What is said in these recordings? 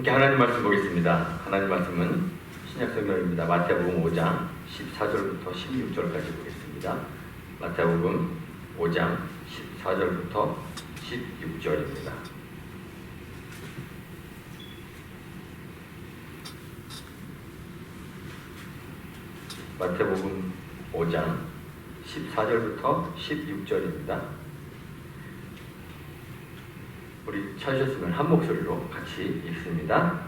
함께 하나님 말씀 보겠습니다. 하나님 말씀은 신약성경입니다. 마태복음 5장 14절부터 16절까지 보겠습니다. 마태복음 5장 14절부터 16절입니다. 마태복음 5장 14절부터 16절입니다. 우리 찾으셨으면 한 목소리로 같이 읽습니다.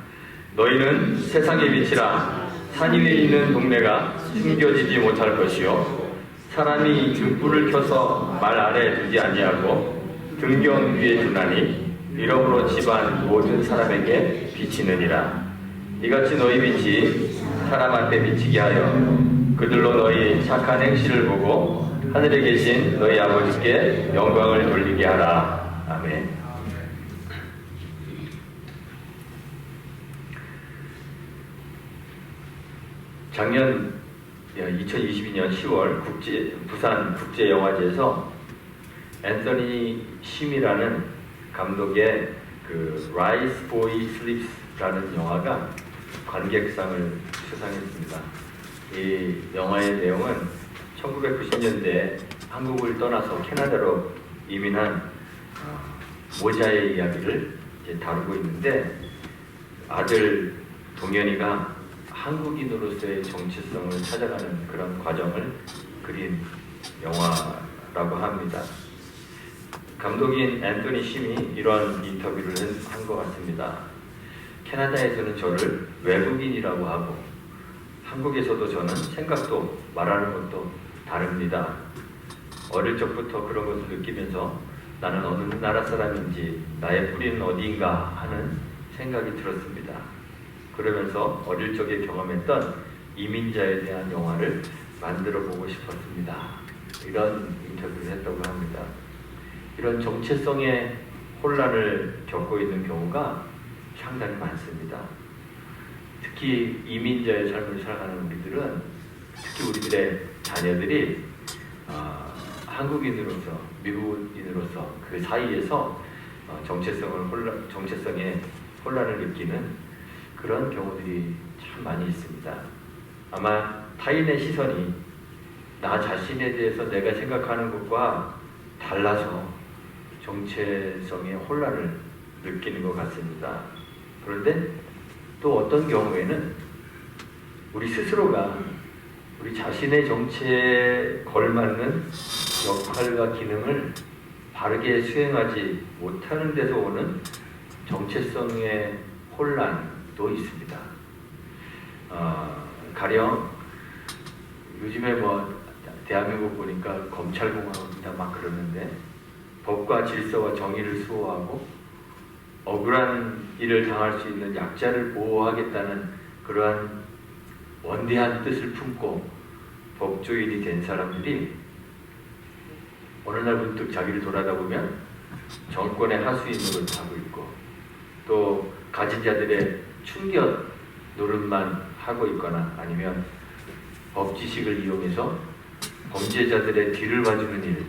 너희는 세상의 빛이라. 산 위에 있는 동네가 숨겨지지 못할 것이요 사람이 등불을 켜서 말 아래에 두지 아니하고 등경 위에 두나니 이러므로 집안 모든 사람에게 비치느니라. 이같이 너희 빛이 사람한테 비치게 하여 그들로 너희 착한 행실을 보고 하늘에 계신 너희 아버지께 영광을 돌리게 하라. 아멘. 작년 2022년 10월 부산 국제영화제에서 앤서니 심이라는 감독의 그 Rise Boy Sleeps라는 영화가 관객상을 수상했습니다. 이 영화의 내용은 1990년대 한국을 떠나서 캐나다로 이민한 모자의 이야기를 다루고 있는데, 아들 동현이가 한국인으로서의 정체성을 찾아가는 그런 과정을 그린 영화라고 합니다. 감독인 앤서니 심이 이런 인터뷰를 한 것 같습니다. 캐나다에서는 저를 외국인이라고 하고 한국에서도 저는 생각도 말하는 것도 다릅니다. 어릴 적부터 그런 것을 느끼면서 나는 어느 나라 사람인지 나의 뿌리는 어디인가 하는 생각이 들었습니다. 그러면서 어릴 적에 경험했던 이민자에 대한 영화를 만들어 보고 싶었습니다. 이런 인터뷰를 했다고 합니다. 이런 정체성의 혼란을 겪고 있는 경우가 상당히 많습니다. 특히 이민자의 삶을 살아가는 우리들은, 특히 우리들의 자녀들이 한국인으로서 미국인으로서 그 사이에서 정체성의 혼란을 느끼는 그런 경우들이 참 많이 있습니다. 아마 타인의 시선이 나 자신에 대해서 내가 생각하는 것과 달라서 정체성의 혼란을 느끼는 것 같습니다. 그런데 또 어떤 경우에는 우리 스스로가 우리 자신의 정체에 걸맞는 역할과 기능을 바르게 수행하지 못하는 데서 오는 정체성의 혼란도 있습니다. 가령 요즘에 대한민국 보니까 검찰공화국이다 막 그러는데, 법과 질서와 정의를 수호하고 억울한 일을 당할 수 있는 약자를 보호하겠다는 그러한 원대한 뜻을 품고 법조인이 된 사람들이 어느 날 문득 자기를 돌아다보면 정권의 하수인으로 하고 있고, 또 가진 자들의 충격 노릇만 하고 있거나 아니면 법 지식을 이용해서 범죄자들의 뒤를 봐주는 일을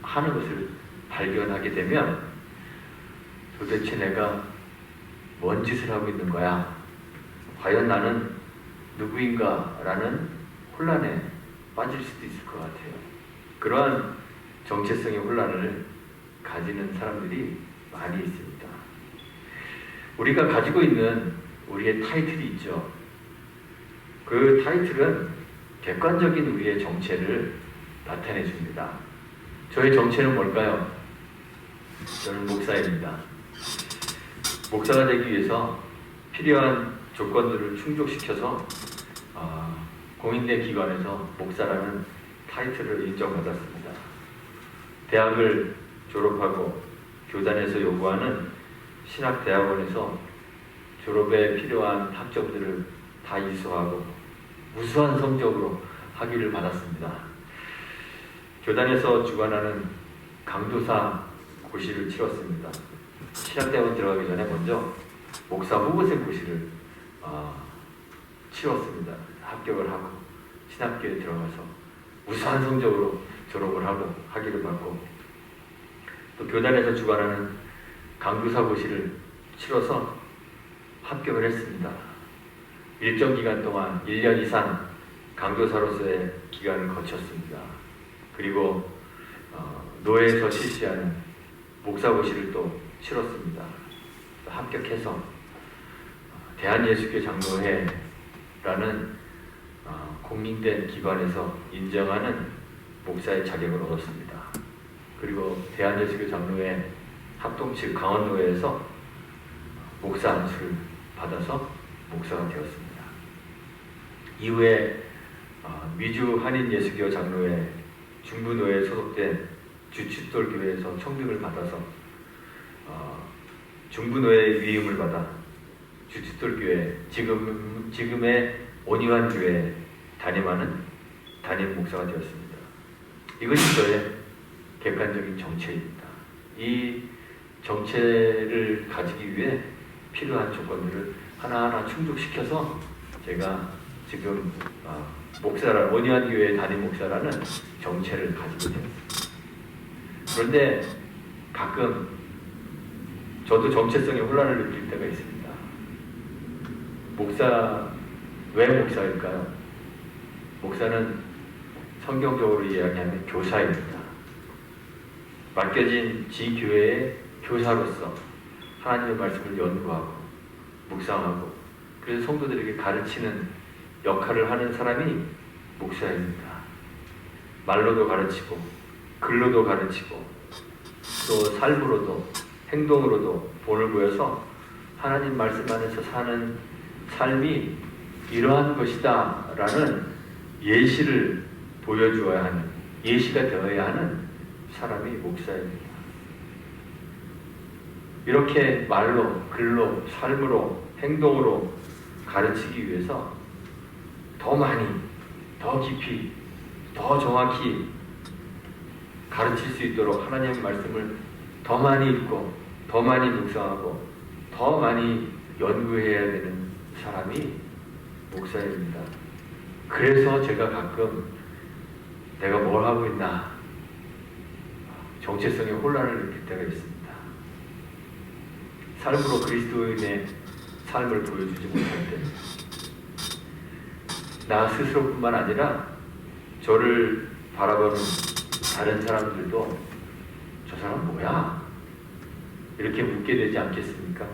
하는 것을 발견하게 되면 도대체 내가 뭔 짓을 하고 있는 거야? 과연 나는 누구인가? 라는 혼란에 빠질 수도 있을 것 같아요. 그러한 정체성의 혼란을 가지는 사람들이 많이 있습니다. 우리가 가지고 있는 우리의 타이틀이 있죠. 그 타이틀은 객관적인 우리의 정체를 나타내 줍니다. 저의 정체는 뭘까요? 저는 목사입니다. 목사가 되기 위해서 필요한 조건들을 충족시켜서 공인된 기관에서 목사라는 타이틀을 인정받았습니다. 대학을 졸업하고 교단에서 요구하는 신학대학원에서 졸업에 필요한 학점들을 다 이수하고 우수한 성적으로 학위를 받았습니다. 교단에서 주관하는 강도사 고시를 치렀습니다. 신학대학원 들어가기 전에 먼저 목사 후보생 고시를 치렀습니다. 합격을 하고 신학교에 들어가서 우수한 성적으로 졸업을 하고 학위를 받고, 또 교단에서 주관하는 강교사 고시를 치러서 합격을 했습니다. 일정 기간 동안 1년 이상 강도사로서의 기간을 거쳤습니다. 그리고 노회에서 실시하는 목사고시를 또 치렀습니다. 합격해서 대한예수교 장로회라는 공인된 기관에서 인정하는 목사의 자격을 얻었습니다. 그리고 대한예수교 장로회 합동측 강원노회에서 목사 안수를 받아서 목사가 되었습니다. 이후에 미주 한인예수교 장로회 중부노회에 소속된 주춧돌교회에서 청등을 받아서 중부노회 위임을 받아 주춧돌교회 지금의 온유한교회 담임하는 담임 목사가 되었습니다. 이것이 저의 객관적인 정체입니다. 이 정체를 가지기 위해 필요한 조건들을 하나하나 충족시켜서 제가 지금 목사라는 온유한교회 담임 목사라는 정체를 가지게 되었습니다. 그런데 가끔 저도 정체성에 혼란을 느낄 때가 있습니다. 목사, 왜 목사일까요? 목사는 성경적으로 이야기하면 교사입니다. 맡겨진 지교회의 교사로서 하나님의 말씀을 연구하고 묵상하고 그래서 성도들에게 가르치는 역할을 하는 사람이 목사입니다. 말로도 가르치고 글로도 가르치고 또 삶으로도 행동으로도 본을 보여서 하나님 말씀 안에서 사는 삶이 이러한 것이다 라는 예시를 보여주어야 하는, 예시가 되어야 하는 사람이 목사입니다. 이렇게 말로, 글로, 삶으로, 행동으로 가르치기 위해서 더 많이, 더 깊이, 더 정확히 가르칠 수 있도록 하나님의 말씀을 더 많이 읽고 더 많이 묵상하고 더 많이 연구해야 되는 사람이 목사입니다. 그래서 제가 가끔 내가 뭘 하고 있나 정체성에 혼란을 느낄 때가 있습니다. 삶으로 그리스도인의 삶을 보여주지 못할 때 나 스스로뿐만 아니라 저를 바라보는 다른 사람들도 저 사람 뭐야? 이렇게 묻게 되지 않겠습니까?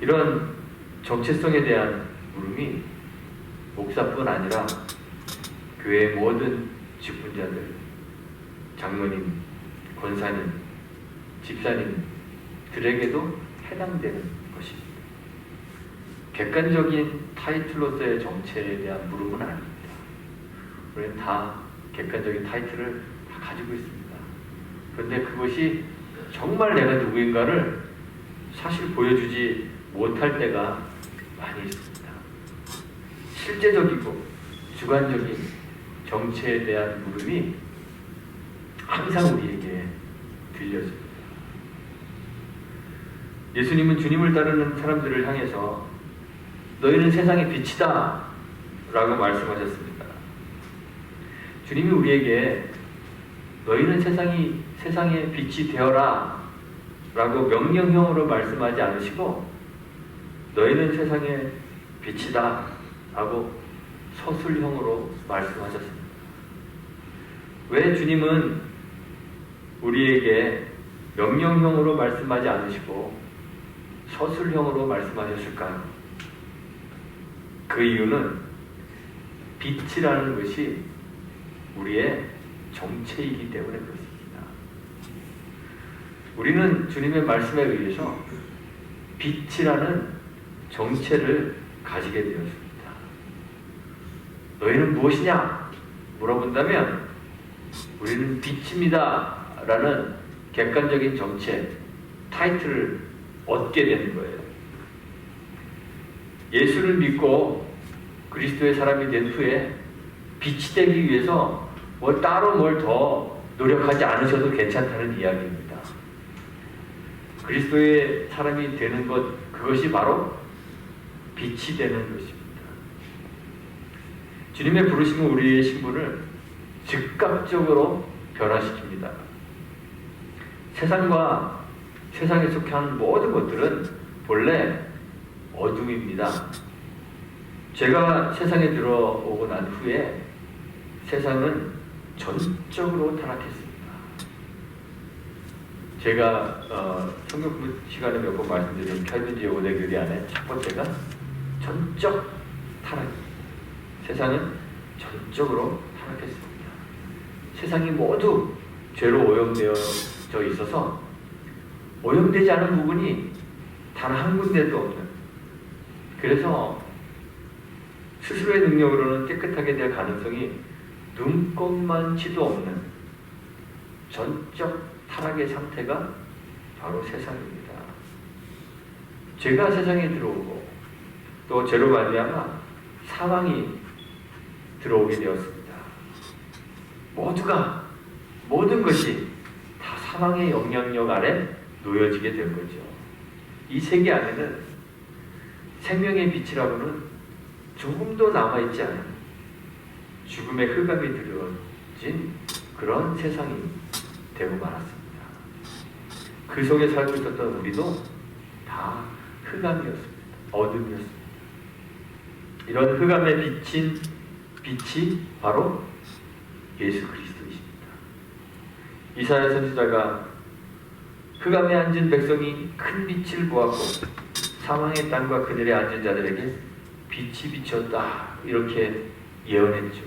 이런 정체성에 대한 물음이 목사뿐 아니라 교회의 모든 직분자들, 장로님, 권사님, 집사님들에게도 해당되는 것입니다. 객관적인 타이틀로서의 정체에 대한 물음은 아닙니다. 우리는 다 객관적인 타이틀을 다 가지고 있습니다. 그런데 그것이 정말 내가 누구인가를 사실 보여주지 못할 때가 많이 있습니다. 실제적이고 주관적인 정체에 대한 물음이 항상 우리에게 들려집니다. 예수님은 주님을 따르는 사람들을 향해서 너희는 세상의 빛이다 라고 말씀하셨습니다. 주님이 우리에게 너희는 세상의 빛이 되어라 라고 명령형으로 말씀하지 않으시고 너희는 세상의 빛이다 라고 서술형으로 말씀하셨습니다. 왜 주님은 우리에게 명령형으로 말씀하지 않으시고 서술형으로 말씀하셨을까요? 그 이유는 빛이라는 것이 우리의 정체이기 때문에 그렇습니다. 우리는 주님의 말씀에 의해서 빛이라는 정체를 가지게 되었습니다. 너희는 무엇이냐? 물어본다면 우리는 빛입니다 라는 객관적인 정체, 타이틀을 얻게 되는 거예요. 예수를 믿고 그리스도의 사람이 된 후에 빛이 되기 위해서 따로 뭘 더 노력하지 않으셔도 괜찮다는 이야기입니다. 그리스도의 사람이 되는 것, 그것이 바로 빛이 되는 것입니다. 주님의 부르심은 우리의 신분을 즉각적으로 변화시킵니다. 세상과 세상에 속해 하는 모든 것들은 본래 어둠입니다. 제가 세상에 들어오고 난 후에 세상은 전적으로 타락했습니다. 제가 성경 공부 시간에 몇 번 말씀드린 칼빈주의 5대 교리 안에 첫 번째가 전적 타락입니다. 세상은 전적으로 타락했습니다. 세상이 모두 죄로 오염되어져 있어서 오염되지 않은 부분이 단 한 군데도 없는, 그래서 스스로의 능력으로는 깨끗하게 될 가능성이 눈꼽만치도 없는 전적 타락의 상태가 바로 세상입니다. 죄가 세상에 들어오고 또 죄로 말미암아 사망이 들어오게 되었습니다. 모든 것이 다 사망의 영향력 아래 놓여지게 된 거죠. 이 세계 안에는 생명의 빛이라고는 조금도 남아있지 않은 죽음의 흑암이 들어진 그런 세상이 되고 말았습니다. 그 속에 살고 있었던 우리도 다 흑암이었습니다. 어둠이었습니다. 이런 흑암에 비친 빛이 바로 예수 그리스도이십니다. 이사야 선지자가 흑암에 앉은 백성이 큰 빛을 보았고 사망의 땅과 그들의 앉은 자들에게 빛이 비쳤다, 이렇게 예언했죠.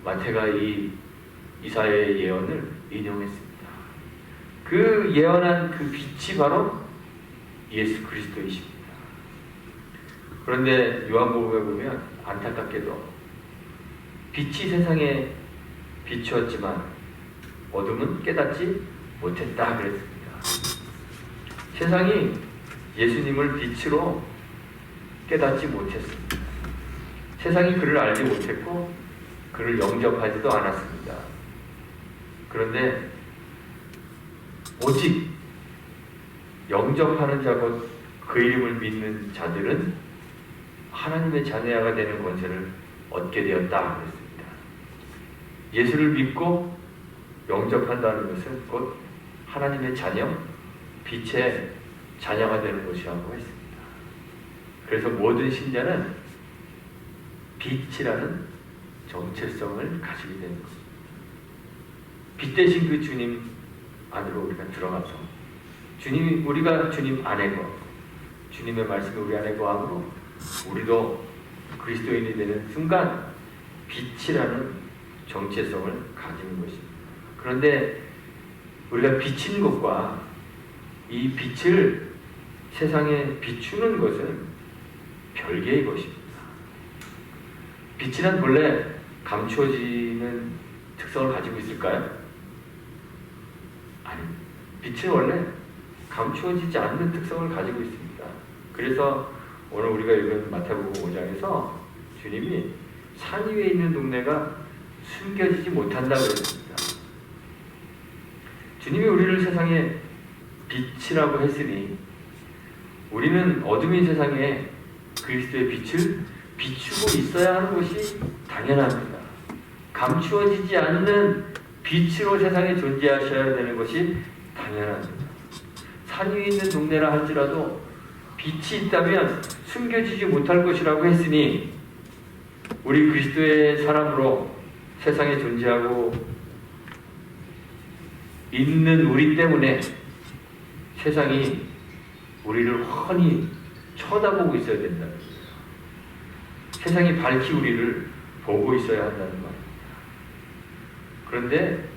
마태가 이 이사야의 예언을 인용했습니다. 그 예언한 그 빛이 바로 예수 그리스도이십니다. 그런데 요한복음에 보면 안타깝게도 빛이 세상에 비추었지만 어둠은 깨닫지 못했다 그랬습니다. 세상이 예수님을 빛으로 깨닫지 못했습니다. 세상이 그를 알지 못했고 그를 영접하지도 않았습니다. 그런데 오직 영접하는 자고 그 이름을 믿는 자들은 하나님의 자녀가 되는 권세를 얻게 되었다 그랬습니다. 예수를 믿고 영접한다는 것은 곧 하나님의 자녀, 빛의 자녀가 되는 것이라고 했습니다. 그래서 모든 신자는 빛이라는 정체성을 가지게 되는 것입니다. 빛 대신 그 주님 안으로 우리가 들어가서 우리가 주님 안에 거하고 주님의 말씀을 우리 안에 거함으로 우리도 그리스도인이 되는 순간 빛이라는 정체성을 가지는 것입니다. 그런데 우리가 비친 것과 이 빛을 세상에 비추는 것은 별개의 것입니다. 빛이란 본래 감추어지는 특성을 가지고 있을까요? 아니, 빛은 원래 감추어지지 않는 특성을 가지고 있습니다. 그래서 오늘 우리가 읽은 마태복음 5장에서 주님이 산 위에 있는 동네가 숨겨지지 못한다 그랬습니다. 주님이 우리를 세상에 빛이라고 했으니 우리는 어둠인 세상에 그리스도의 빛을 비추고 있어야 하는 것이 당연합니다. 감추어지지 않는 빛으로 세상에 존재하셔야 되는 것이 당연합니다. 산 위에 있는 동네라 할지라도 빛이 있다면 숨겨지지 못할 것이라고 했으니 우리 그리스도의 사람으로 세상에 존재하고 있는 우리 때문에 세상이 우리를 훤히 쳐다보고 있어야 된다는 거예요. 세상이 밝히 우리를 보고 있어야 한다는 말입니다. 그런데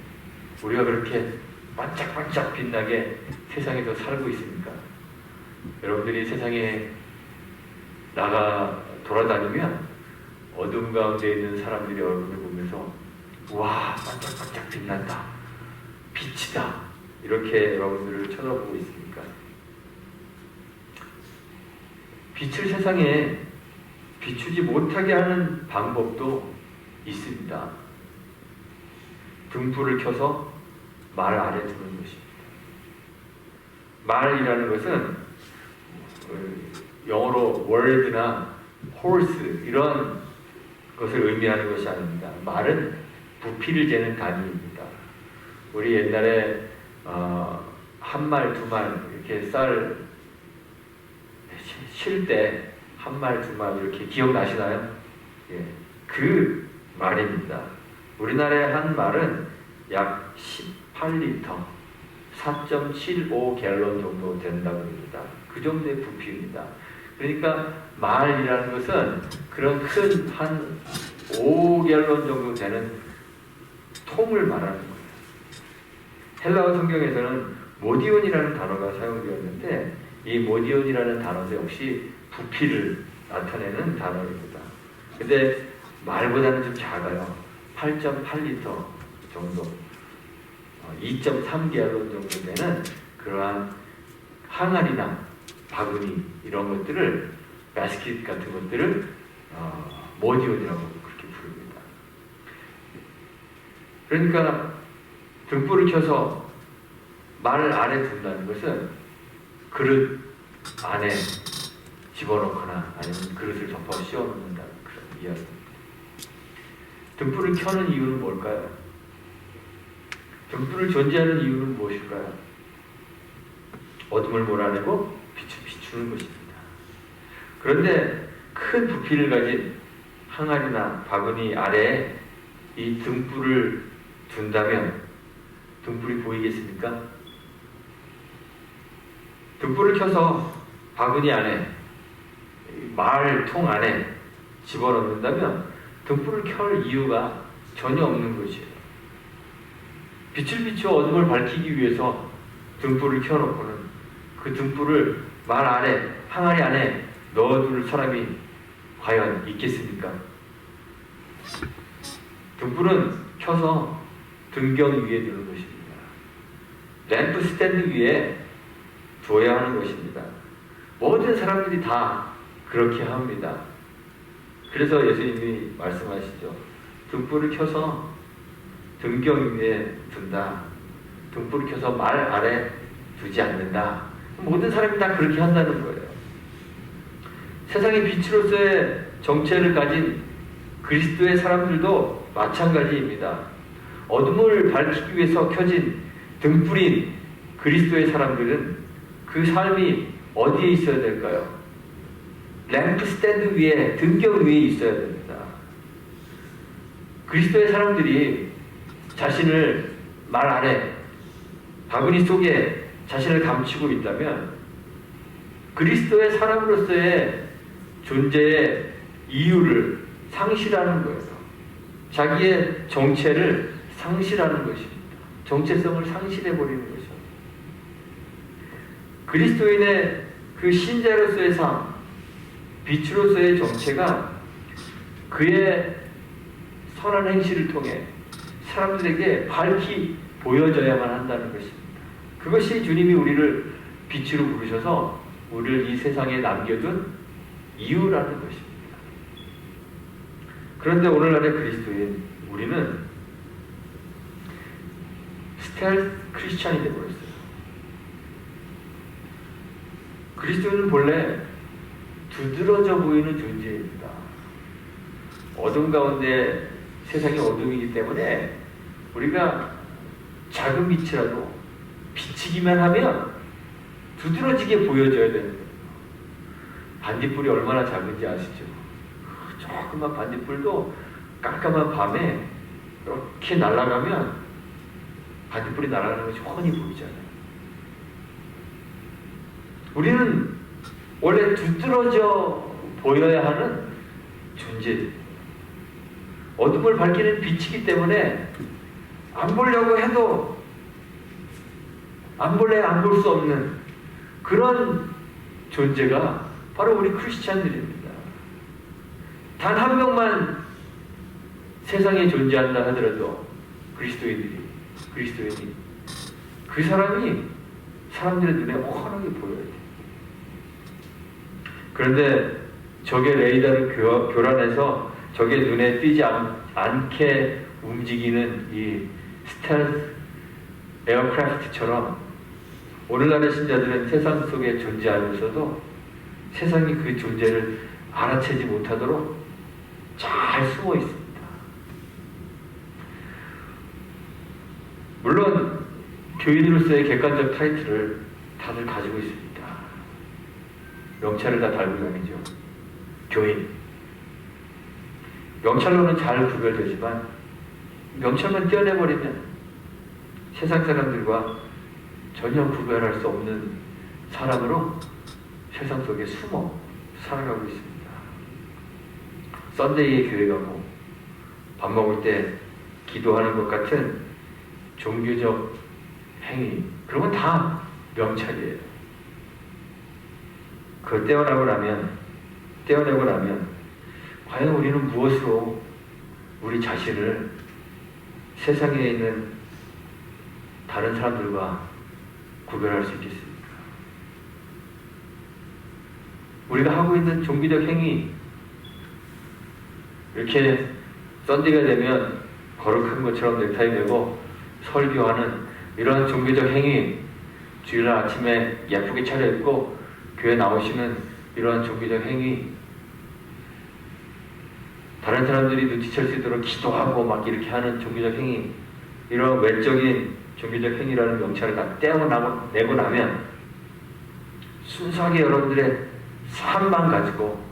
우리가 그렇게 반짝반짝 빛나게 세상에서 살고 있습니까? 여러분들이 세상에 나가 돌아다니면 어둠 가운데 있는 사람들이 얼굴을 보면서 와, 반짝반짝 빛난다, 빛이다, 이렇게 여러분들을 쳐다보고 있습니까? 빛을 세상에 비추지 못하게 하는 방법도 있습니다. 등불을 켜서 말 아래 두는 것입니다. 말이라는 것은 영어로 word나 horse 이런 것을 의미하는 것이 아닙니다. 말은 부피를 재는 단위입니다. 우리 옛날에 한 말, 두 말 이렇게 쌀 쉴 때 한 말, 두 말 이렇게 기억나시나요? 예, 그 말입니다. 우리나라의 한 말은 약 18리터, 4.75 갤런 정도 된다고 합니다. 그 정도의 부피입니다. 그러니까 말이라는 것은 그런 큰 한 5갤런 정도 되는 통을 말하는 거예요. 헬라어 성경에서는 모디온이라는 단어가 사용되었는데 이 모디온이라는 단어도 역시 부피를 나타내는 단어입니다. 근데 말보다는 좀 작아요. 8.8리터 정도, 2.3갤런 정도 되는 그러한 항아리나 바구니 이런 것들을, 바스킷 같은 것들을 모디온이라고 그렇게 부릅니다. 그러니까 등불을 켜서 말 아래 둔다는 것은 그릇 안에 집어넣거나 아니면 그릇을 덮어 씌워놓는다는 그런 이야기입니다. 등불을 켜는 이유는 뭘까요? 등불을 존재하는 이유는 무엇일까요? 어둠을 몰아내고 빛을 비추는 것입니다. 그런데 큰 부피를 가진 항아리나 바구니 아래에 이 등불을 둔다면 등불이 보이겠습니까? 등불을 켜서 바구니 안에, 말통 안에 집어넣는다면 등불을 켤 이유가 전혀 없는 것이에요. 빛을 비추어 어둠을 밝히기 위해서 등불을 켜놓고는 그 등불을 말 안에, 항아리 안에 넣어둘 사람이 과연 있겠습니까? 등불은 켜서 등경 위에 두는 것입니다. 램프 스탠드 위에 둬야 하는 것입니다. 모든 사람들이 다 그렇게 합니다. 그래서 예수님이 말씀하시죠. 등불을 켜서 등경 위에 둔다. 등불을 켜서 말 아래 두지 않는다. 모든 사람이 다 그렇게 한다는 거예요. 세상의 빛으로서의 정체를 가진 그리스도의 사람들도 마찬가지입니다. 어둠을 밝히기 위해서 켜진 등불인 그리스도의 사람들은 그 삶이 어디에 있어야 될까요? 램프 스탠드 위에, 등경 위에 있어야 됩니다. 그리스도의 사람들이 자신을 말 아래, 바구니 속에 자신을 감추고 있다면 그리스도의 사람으로서의 존재의 이유를 상실하는 거예요. 자기의 정체를 상실하는 것입니다. 정체성을 상실해버리는 거죠. 그리스도인의 그 신자로서의 삶, 빛으로서의 정체가 그의 선한 행실을 통해 사람들에게 밝히 보여져야만 한다는 것입니다. 그것이 주님이 우리를 빛으로 부르셔서 우리를 이 세상에 남겨둔 이유라는 것입니다. 그런데 오늘날의 그리스도인 우리는 스텔스 크리스찬이 되어버렸어요. 그리스도인은 본래 두드러져 보이는 존재입니다. 어둠 가운데 세상이 어둠이기 때문에 우리가 작은 빛이라도 비치기만 하면 두드러지게 보여져야 되는 거예요. 반딧불이 얼마나 작은지 아시죠? 조그만 반딧불도 깜깜한 밤에 이렇게 날아가면 반딧불이 날아가는 것이 훤히 보이잖아요. 우리는 원래 두드러져 보여야 하는 존재, 어둠을 밝히는 빛이기 때문에 안 보려고 해도 안 볼래 안 볼 수 없는 그런 존재가 바로 우리 크리스찬들입니다. 단 한 명만 세상에 존재한다 하더라도 그리스도인이 그 사람이 사람들의 눈에 훤하게 보여야 돼요. 그런데 적의 레이더를 교란해서 적의 눈에 띄지 않게 움직이는 이 스텔스 에어크래프트처럼 오늘날의 신자들은 세상 속에 존재하면서도 세상이 그 존재를 알아채지 못하도록 잘 숨어 있습니다. 물론 교인으로서의 객관적 타이틀을 다들 가지고 있습니다. 명찰을 다 달고 다니죠. 교인. 명찰로는 잘 구별되지만 명찰만 떼어내버리면 세상 사람들과 전혀 구별할 수 없는 사람으로 세상 속에 숨어 살아가고 있습니다. 썬데이에 교회 가고 밥 먹을 때 기도하는 것 같은 종교적 행위, 그런 건 다 명찰이에요. 그걸 떼어내고 나면 과연 우리는 무엇으로 우리 자신을 세상에 있는 다른 사람들과 구별할 수 있겠습니까? 우리가 하고 있는 종교적 행위, 이렇게 썬데이가 되면 거룩한 것처럼 넥타이 매고 설교하는 이런 종교적 행위, 주일날 아침에 예쁘게 차려입고 교회 나오시는 이러한 종교적 행위, 다른 사람들이 눈치챌 수 있도록 기도하고 막 이렇게 하는 종교적 행위, 이런 외적인 종교적 행위라는 명찰을 다 떼어내고 나면 순수하게 여러분들의 삶만 가지고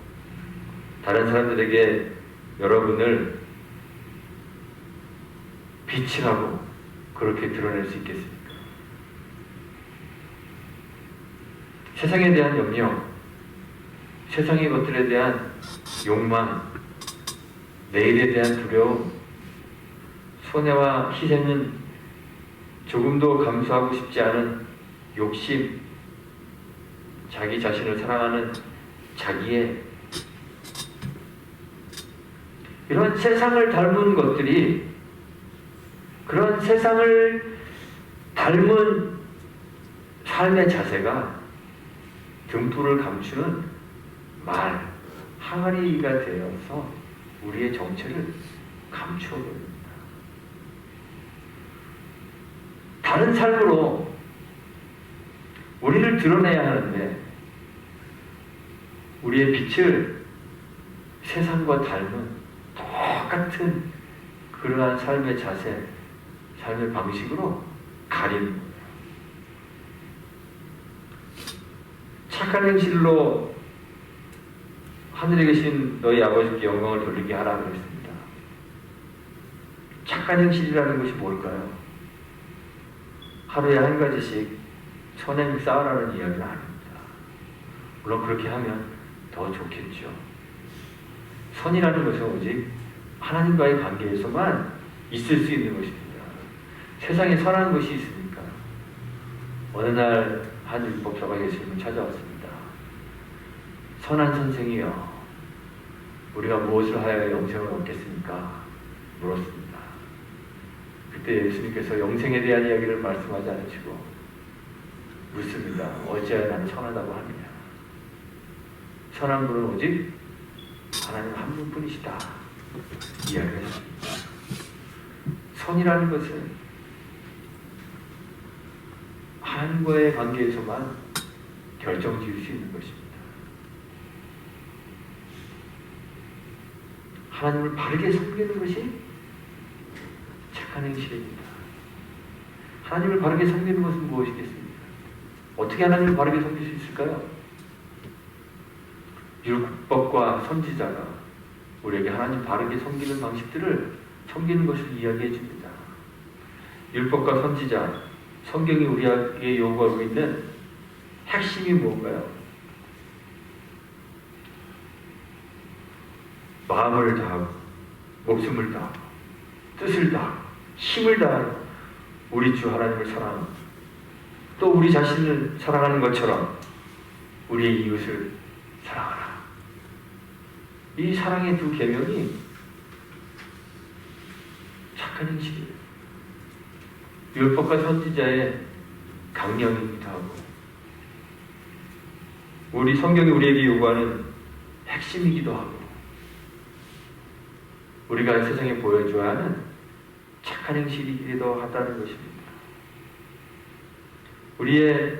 다른 사람들에게 여러분을 빛이라고 그렇게 드러낼 수 있겠습니까? 세상에 대한 염려, 세상의 것들에 대한 욕망, 내일에 대한 두려움, 손해와 희생은 조금도 감수하고 싶지 않은 욕심, 자기 자신을 사랑하는 자기의 이런 세상을 닮은 것들이, 그런 세상을 닮은 삶의 자세가 등불을 감추는 말, 항아리가 되어서 우리의 정체를 감추어버립니다. 다른 삶으로 우리를 드러내야 하는데 우리의 빛을 세상과 닮은 똑같은 그러한 삶의 자세, 삶의 방식으로 가리는 거예요. 착한 행실로 하늘에 계신 너희 아버지께 영광을 돌리게 하라 그랬습니다. 착한 행실이라는 것이 뭘까요? 하루에 한 가지씩 선행 쌓으라는 이야기는 아닙니다. 물론 그렇게 하면 더 좋겠죠. 선이라는 것은 오직 하나님과의 관계에서만 있을 수 있는 것입니다. 세상에 선한 것이 있습니까? 어느 날 한 율법사가 예수님을 찾아왔습니다. 선한 선생이여, 우리가 무엇을 하여야 영생을 얻겠습니까? 물었습니다. 그때 예수님께서 영생에 대한 이야기를 말씀하지 않으시고 묻습니다. 어찌하여 나는 선하다고 하느냐? 선한 분은 오직 하나님 한 분뿐이시다. 이야기했습니다. 선이라는 것은 하나님과의 관계에서만 결정 지을 수 있는 것입니다. 하나님을 바르게 섬기는 것이 착한 행실입니다. 하나님을 바르게 섬기는 것은 무엇이겠습니까? 어떻게 하나님을 바르게 섬길 수 있을까요? 율법과 선지자가 우리에게 하나님 바르게 섬기는 방식들을 섬기는 것을 이야기해 줍니다. 율법과 선지자, 성경이 우리에게 요구하고 있는 핵심이 무엇인가요? 마음을 다하고 목숨을 다하고 뜻을 다하고 힘을 다하여 우리 주 하나님을 사랑하고 또 우리 자신을 사랑하는 것처럼 우리의 이웃을 사랑하라. 이 사랑의 두 계명이 착한 행실이에요. 율법과 선지자의 강령이기도 하고 우리 성경이 우리에게 요구하는 핵심이기도 하고 우리가 세상에 보여줘야 하는 착한 행실이기도 하다는 것입니다. 우리의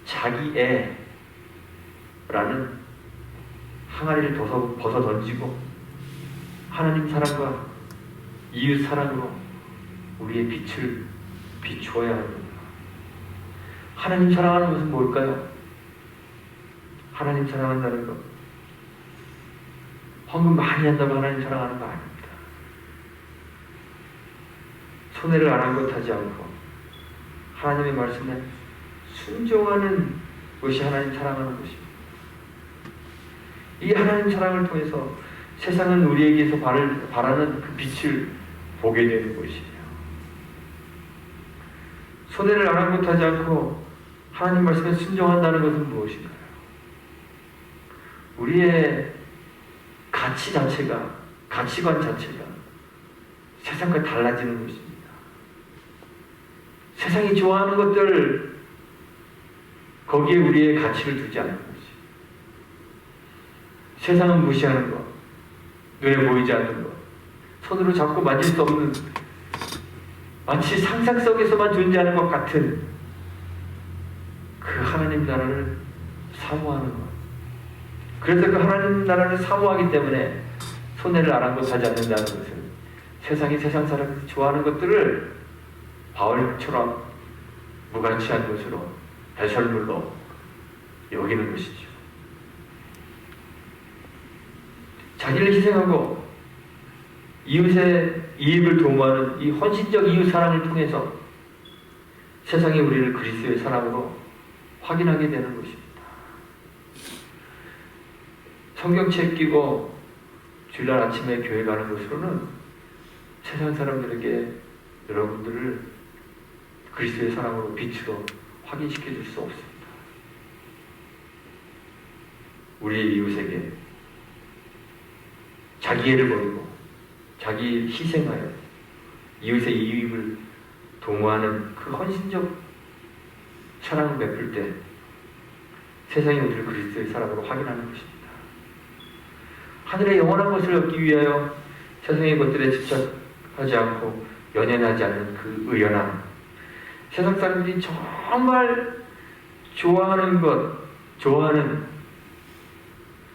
자기애라는 항아리를 벗어 던지고 하나님 사랑과 이웃 사랑으로 우리의 빛을 비추어야 합니다. 하나님 사랑하는 것은 뭘까요? 하나님 사랑한다는 것, 헌금 많이 한다고 하나님 사랑하는 거 아닙니다. 손해를 아랑곳하지 않고 하나님의 말씀에 순종하는 것이 하나님 사랑하는 것입니다. 이 하나님 사랑을 통해서 세상은 우리에게서 바라는 그 빛을 보게 되는 것이에요. 손해를 아랑곳하지 않고 하나님 말씀에 순종한다는 것은 무엇인가요? 우리의 가치 자체가, 가치관 자체가 세상과 달라지는 것입니다. 세상이 좋아하는 것들, 거기에 우리의 가치를 두지 않는 것이. 세상은 무시하는 것, 눈에 보이지 않는 것, 손으로 잡고 만질 수 없는, 마치 상상 속에서만 존재하는 것 같은 그 하나님 나라를 사모하는 것. 그래서 그 하나님 나라를 사모하기 때문에 손해를 아랑곳하지 않는다는 것은 세상이 세상 사람들이 좋아하는 것들을 바울처럼 무가치한 것으로 배설물로 여기는 것이죠. 자기를 희생하고 이웃의 이익을 도모하는 이 헌신적 이웃 사랑을 통해서 세상이 우리를 그리스도의 사랑으로 확인하게 되는 것입니다. 성경책 끼고 주일날 아침에 교회 가는 것으로는 세상 사람들에게 여러분들을 그리스도의 사랑으로 빛으로 확인시켜 줄 수 없습니다. 우리의 이웃에게 자기애를 버리고 자기 희생하여 이웃의 이익을 도모하는 그 헌신적 사랑을 베풀 때 세상이 우리를 그리스도의 사랑으로 확인하는 것입니다. 하늘의 영원한 것을 얻기 위하여 세상의 것들에 집착하지 않고 연연하지 않는 그 의연함, 세상 사람들이 정말 좋아하는 것, 좋아하는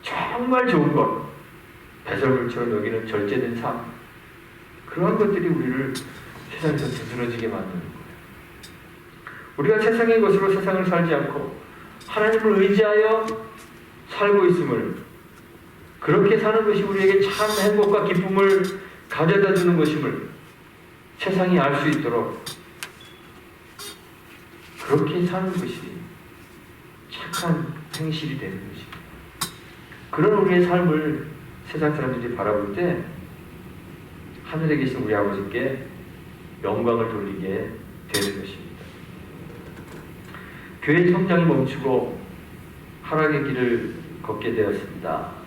정말 좋은 것, 배설물처럼 여기는 절제된 삶, 그러한 것들이 우리를 세상에서 두드러지게 만드는 거예요. 우리가 세상의 것으로 세상을 살지 않고 하나님을 의지하여 살고 있음을, 그렇게 사는 것이 우리에게 참 행복과 기쁨을 가져다 주는 것임을 세상이 알 수 있도록 그렇게 사는 것이 착한 행실이 되는 것입니다. 그런 우리의 삶을 세상 사람들이 바라볼 때 하늘에 계신 우리 아버지께 영광을 돌리게 되는 것입니다. 교회 성장이 멈추고 하락의 길을 걷게 되었습니다.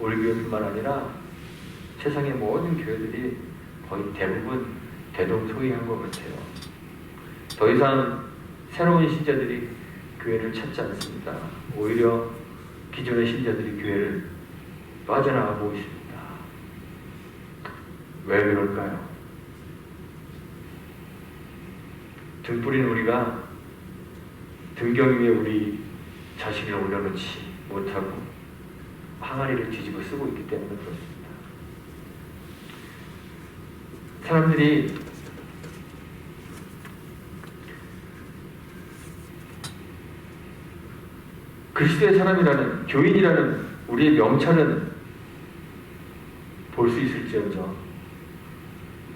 우리 교회뿐만 아니라 세상의 모든 교회들이 거의 대부분 대동소이한 것 같아요. 더 이상 새로운 신자들이 교회를 찾지 않습니다. 오히려 기존의 신자들이 교회를 빠져나가고 있습니다. 왜 그럴까요? 등불인 우리가 등경 위에 우리 자신을 올려놓지 못하고 항아리를 뒤집어 쓰고 있기 때문에 그렇습니다. 사람들이 그리스도의 사람이라는, 교인이라는 우리의 명찰은 볼 수 있을지언정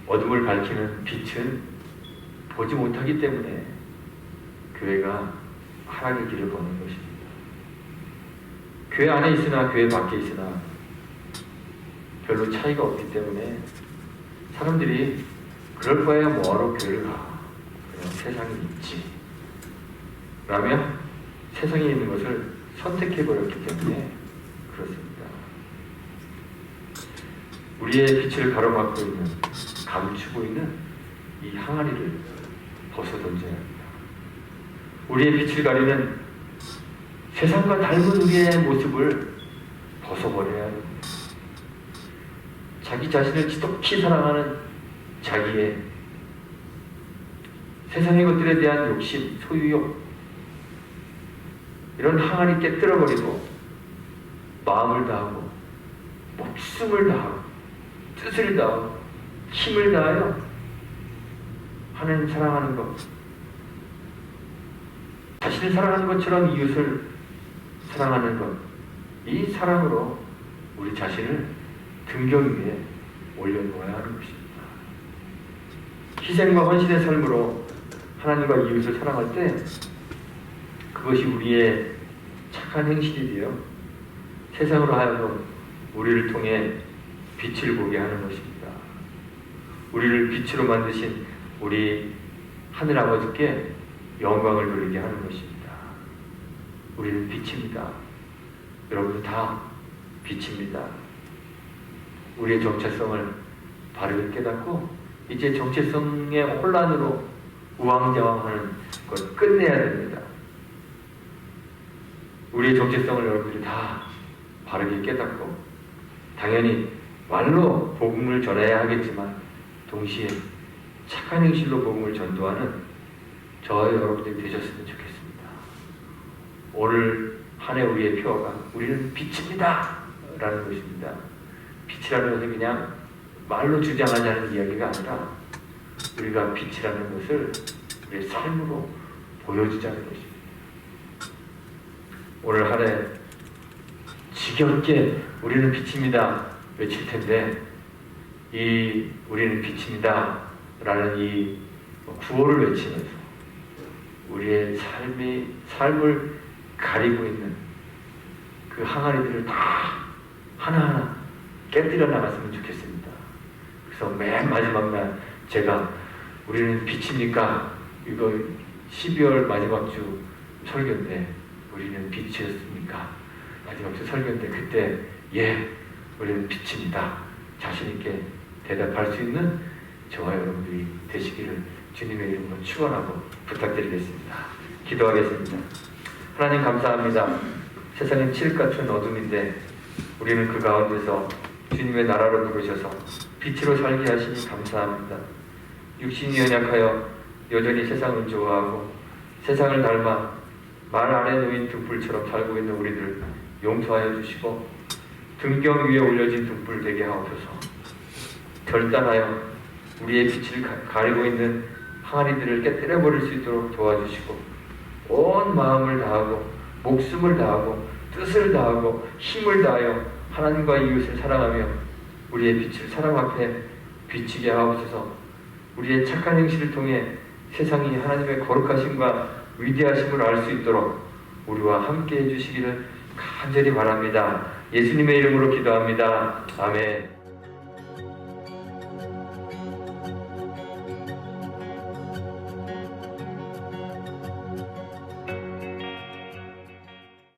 어둠을 밝히는 빛은 보지 못하기 때문에 교회가 하락의 길을 걷는 것입니다. 교회 안에 있으나 교회 밖에 있으나 별로 차이가 없기 때문에 사람들이 그럴 바에야 뭐하러 교회를 가? 그냥 세상이 있지 라며 세상에 있는 것을 선택해버렸기 때문에 그렇습니다. 우리의 빛을 가로막고 있는, 감추고 있는 이 항아리를 벗어던져야 합니다. 우리의 빛을 가리는 세상과 닮은 우리의 모습을 벗어버려야 합니다. 자기 자신을 지독히 사랑하는 자기의 세상의 것들에 대한 욕심, 소유욕, 이런 항아리 깨뜨려버리고 마음을 다하고 목숨을 다하고 뜻을 다하고 힘을 다하여 하나님 사랑하는 것, 자신을 사랑하는 것처럼 이웃을 사랑하는 것, 이 사랑으로 우리 자신을 등경 위에 올려놓아야 하는 것입니다. 희생과 헌신의 삶으로 하나님과 이웃을 사랑할 때 그것이 우리의 착한 행실이 되어 세상으로 하여금 우리를 통해 빛을 보게 하는 것입니다. 우리를 빛으로 만드신 우리 하늘 아버지께 영광을 돌리게 하는 것입니다. 우리는 빛입니다. 여러분도 다 빛입니다. 우리의 정체성을 바르게 깨닫고 이제 정체성의 혼란으로 우왕좌왕하는 것 끝내야 됩니다. 우리의 정체성을 여러분들이 다 바르게 깨닫고 당연히 말로 복음을 전해야 하겠지만 동시에 착한 행실로 복음을 전도하는 저와 여러분들이 되셨으면 좋겠습니다. 오늘 한 해 우리의 표어가 우리는 빛입니다 라는 것입니다. 빛이라는 것은 그냥 말로 주장하자는 이야기가 아니라 우리가 빛이라는 것을 우리의 삶으로 보여주자는 것입니다. 오늘 한 해 지겹게 우리는 빛입니다 외칠 텐데 이 우리는 빛입니다 라는 이 구호를 외치면서 우리의 삶을 가리고 있는 그 항아리들을 다 하나하나 깨뜨려 나갔으면 좋겠습니다. 그래서 맨 마지막 날 제가 우리는 빛입니까? 이거 12월 마지막 주 설교인데 우리는 빛이었습니까? 마지막 주 설교인데 그때 예, 우리는 빛입니다. 자신 있게 대답할 수 있는 저와 여러분들이 되시기를 주님의 이름으로 축원하고 부탁드리겠습니다. 기도하겠습니다. 하나님 감사합니다. 세상은 칠흑 같은 어둠인데 우리는 그 가운데서 주님의 나라로 부르셔서 빛으로 살게 하시니 감사합니다. 육신이 연약하여 여전히 세상을 좋아하고 세상을 닮아 말 아래 놓인 등불처럼 살고 있는 우리들 용서하여 주시고 등경 위에 올려진 등불 되게 하옵소서. 결단하여 우리의 빛을 가리고 있는 항아리들을 깨뜨려 버릴 수 있도록 도와주시고 온 마음을 다하고 목숨을 다하고 뜻을 다하고 힘을 다하여 하나님과 이웃을 사랑하며 우리의 빛을 사람 앞에 비치게 하옵소서. 우리의 착한 행실을 통해 세상이 하나님의 거룩하심과 위대하심을 알 수 있도록 우리와 함께 해주시기를 간절히 바랍니다. 예수님의 이름으로 기도합니다. 아멘.